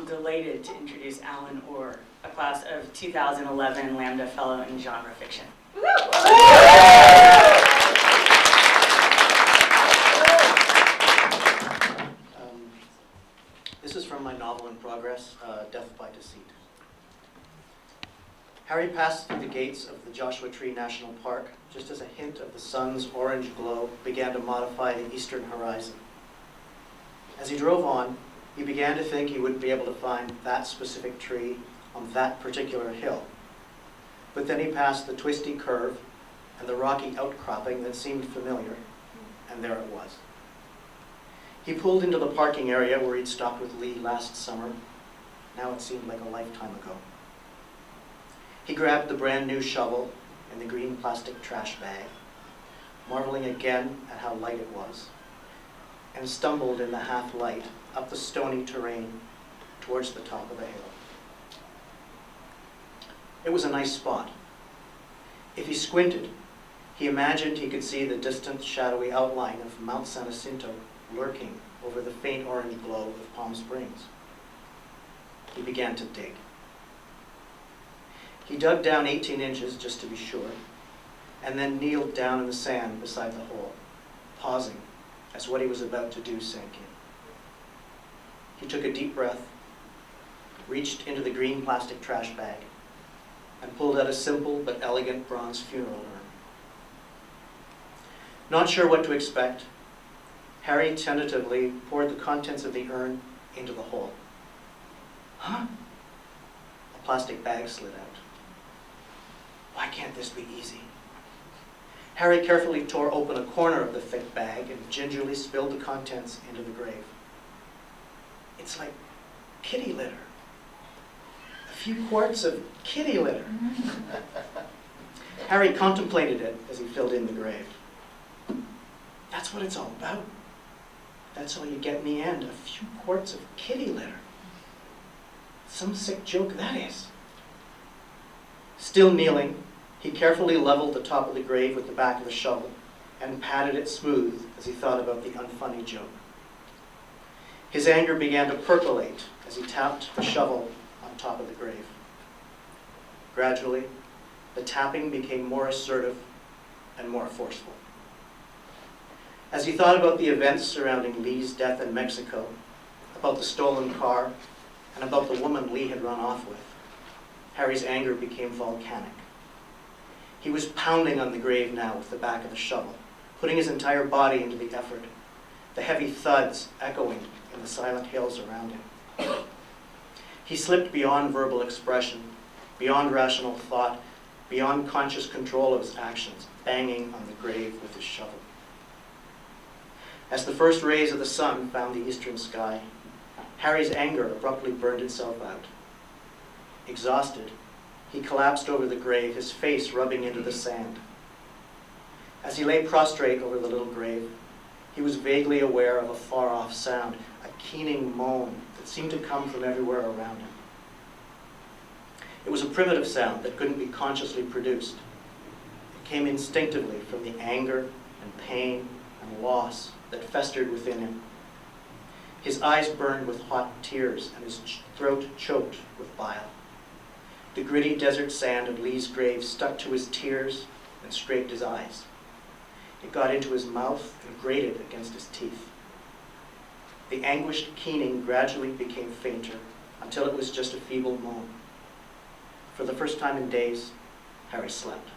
I'm delighted to introduce Alan Orr, a class of 2011 Lambda Fellow in Genre Fiction. This is from my novel in progress, Death by Deceit. Harry passed through the gates of the Joshua Tree National Park just as a hint of the sun's orange glow began to modify the eastern horizon. As he drove on, he began to think he wouldn't be able to find that specific tree on that particular hill. But then he passed the twisty curve and the rocky outcropping that seemed familiar, and there it was. He pulled into the parking area where he'd stopped with Lee last summer. Now it seemed like a lifetime ago. He grabbed the brand new shovel and the green plastic trash bag, marveling again at how light it was, and stumbled in the half light up the stony terrain towards the top of the hill. It was a nice spot. If he squinted, he imagined he could see the distant shadowy outline of Mount San Jacinto lurking over the faint orange glow of Palm Springs. He began to dig. He dug down 18 inches just to be sure, and then kneeled down in the sand beside the hole, pausing as what he was about to do sank in. He took a deep breath, reached into the green plastic trash bag, and pulled out a simple but elegant bronze funeral urn. Not sure what to expect, Harry tentatively poured the contents of the urn into the hole. Huh? A plastic bag slid out. Why can't this be easy? Harry carefully tore open a corner of the thick bag and gingerly spilled the contents into the grave. It's like kitty litter. A few quarts of kitty litter. Harry contemplated it as he filled in the grave. That's what it's all about. That's all you get in the end, a few quarts of kitty litter. Some sick joke that is. Still kneeling, he carefully leveled the top of the grave with the back of the shovel and patted it smooth as he thought about the unfunny joke. His anger began to percolate as he tapped the shovel on top of the grave. Gradually, the tapping became more assertive and more forceful. As he thought about the events surrounding Lee's death in Mexico, about the stolen car, and about the woman Lee had run off with, Harry's anger became volcanic. He was pounding on the grave now with the back of the shovel, putting his entire body into the effort, the heavy thuds echoing in the silent hills around him. He slipped beyond verbal expression, beyond rational thought, beyond conscious control of his actions, banging on the grave with his shovel. As the first rays of the sun found the eastern sky, Harry's anger abruptly burned itself out. Exhausted, he collapsed over the grave, his face rubbing into the sand. As he lay prostrate over the little grave, he was vaguely aware of a far-off sound, a keening moan that seemed to come from everywhere around him. It was a primitive sound that couldn't be consciously produced. It came instinctively from the anger and pain and loss that festered within him. His eyes burned with hot tears and his throat choked with bile. The gritty desert sand of Lee's grave stuck to his tears and scraped his eyes. It got into his mouth and grated against his teeth. The anguished keening gradually became fainter until it was just a feeble moan. For the first time in days, Harry slept.